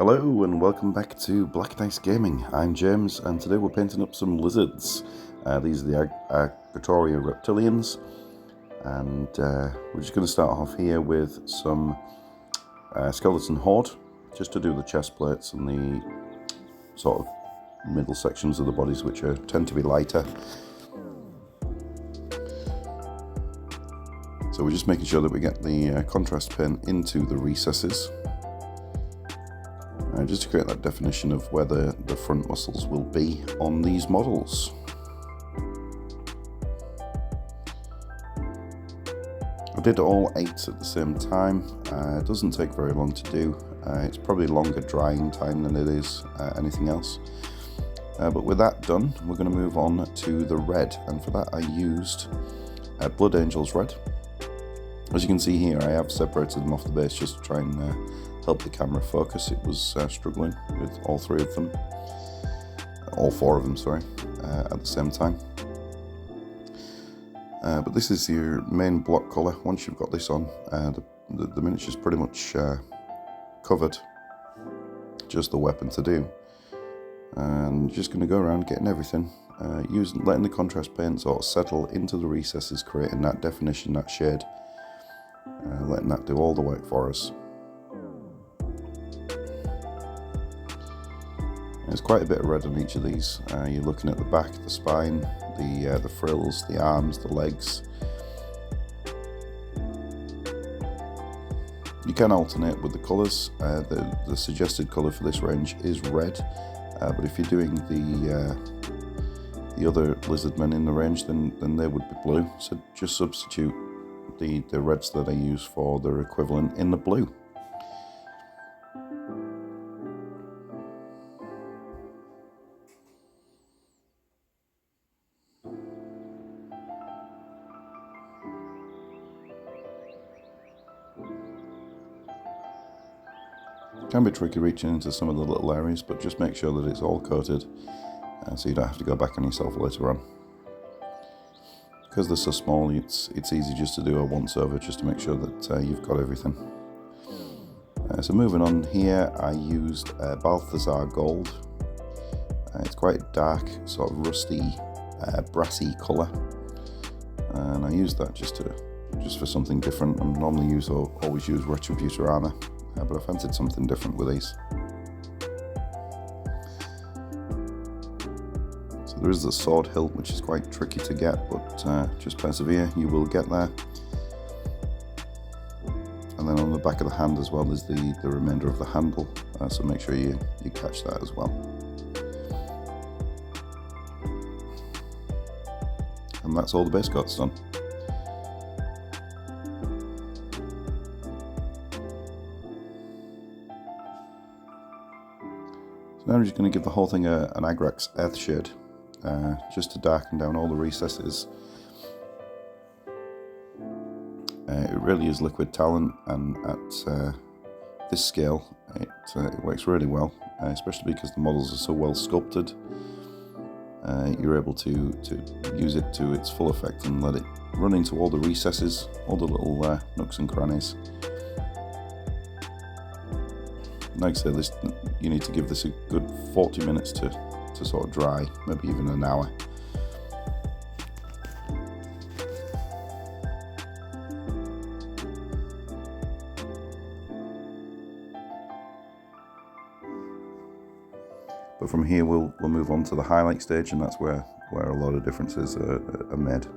Hello and welcome back to Black Dice Gaming. I'm James and today we're painting up some lizards. These are the Argatoria Reptilians, and we're just going to start off here with some skeleton horde, just to do the chest plates and the sort of middle sections of the bodies, which tend to be lighter. So we're just making sure that we get the contrast paint into the recesses. Just to create that definition of where the front muscles will be on these models. I did all 8 at the same time. It doesn't take very long to do. It's probably longer drying time than it is anything else. But with that done, we're going to move on to the red, and for that I used Blood Angels Red. As you can see here, I have separated them off the base just to try and help the camera focus. It was struggling with all 4 of them, sorry, at the same time. But this is your main block colour. Once you've got this on, the miniature's pretty much covered, just the weapon to do. And just going to go around getting everything, letting the contrast paint sort of settle into the recesses, creating that definition, that shade, letting that do all the work for us. There's quite a bit of red on each of these. You're looking at the back, the spine, the frills, the arms, the legs. You can alternate with the colours. The suggested colour for this range is red, but if you're doing the other lizard men in the range, then they would be blue. So just substitute the reds that I use for their equivalent in the blue. It can be tricky reaching into some of the little areas, but just make sure that it's all coated so you don't have to go back on yourself later on. Because they're so small, it's easy just to do a once over just to make sure that you've got everything. So moving on here, I used Balthazar Gold. It's quite a dark, sort of rusty, brassy colour, and I used that just for something different. I normally always use Retributor armour, but I fancied something different with these. So there is the sword hilt, which is quite tricky to get, but just persevere, you will get there. And then on the back of the hand as well is the remainder of the handle, so make sure you catch that as well. And that's all the base coat's done. Now I'm just going to give the whole thing an Arox earth shade, just to darken down all the recesses. It really is liquid talent, and at this scale it works really well, especially because the models are so well sculpted. You're able to use it to its full effect and let it run into all the recesses, all the little nooks and crannies. Like I say, you need to give this a good 40 minutes to sort of dry, maybe even an hour. But from here we'll move on to the highlight stage, and that's where a lot of differences are made.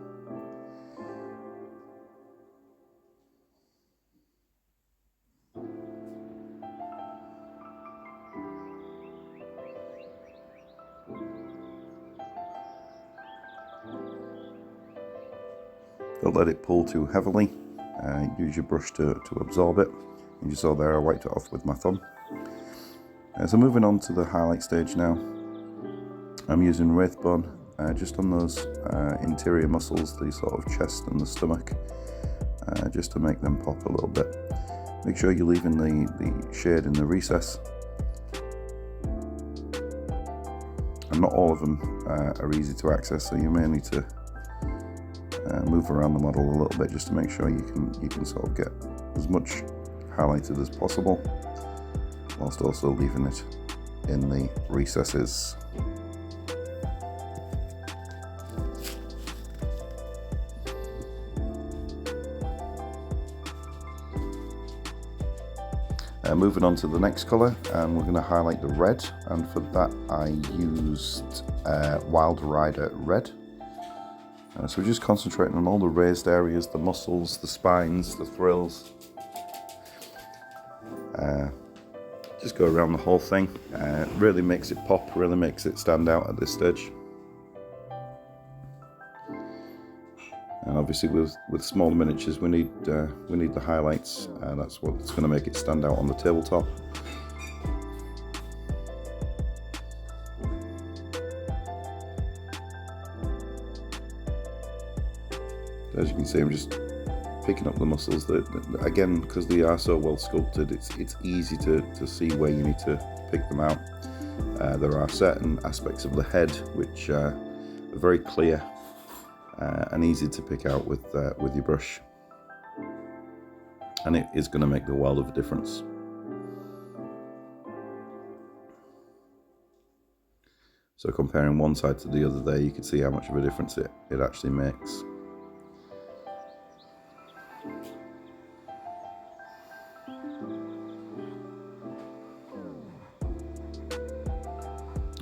Don't let it pull too heavily. Use your brush to absorb it. And you saw there I wiped it off with my thumb. So moving on to the highlight stage now. I'm using Wraithbone just on those interior muscles, the sort of chest and the stomach, just to make them pop a little bit. Make sure you're leaving the shade in the recess. And not all of them are easy to access, so you may need to move around the model a little bit just to make sure you can sort of get as much highlighted as possible. whilst also leaving it in the recesses. Moving on to the next colour, and we're going to highlight the red, and for that I used Wild Rider Red. So we're just concentrating on all the raised areas, the muscles, the spines, the thrills. Just go around the whole thing. Really makes it pop, really makes it stand out at this stage. And obviously with smaller miniatures we need the highlights, and that's what's going to make it stand out on the tabletop. As you can see, I'm just picking up the muscles. Again, because they are so well sculpted, it's easy to see where you need to pick them out. There are certain aspects of the head which are very clear and easy to pick out with your brush, and it is going to make the world of a difference. So comparing one side to the other there, you can see how much of a difference it actually makes.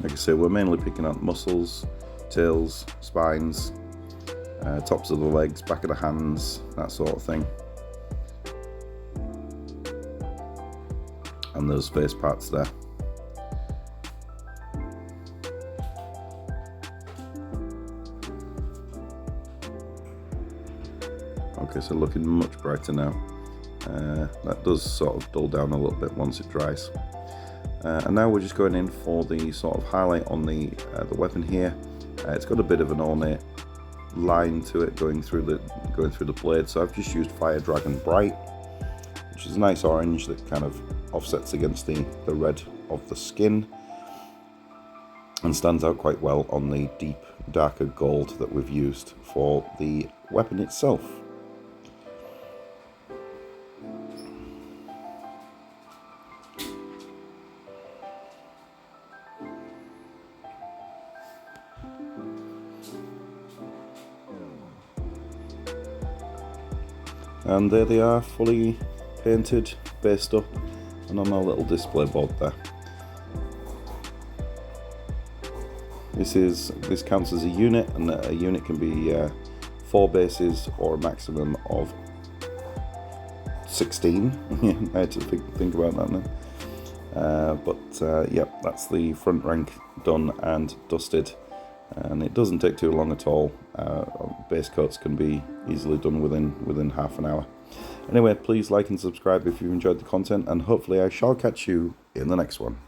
Like I say, we're mainly picking out muscles, tails, spines, tops of the legs, back of the hands, that sort of thing. And those face parts there. Okay, so looking much brighter now. That does sort of dull down a little bit once it dries. And now we're just going in for the sort of highlight on the weapon here. It's got a bit of an ornate line to it going through the blade, so I've just used Fire Dragon Bright, which is a nice orange that kind of offsets against the red of the skin and stands out quite well on the deep darker gold that we've used for the weapon itself. And there they are, fully painted, based up, and on our little display board there. This counts as a unit, and a unit can be 4 bases or a maximum of 16. I had to think about that now. Yep, that's the front rank done and dusted. And it doesn't take too long at all. Base coats can be easily done within half an hour. Anyway, please like and subscribe if you've enjoyed the content, and hopefully I shall catch you in the next one.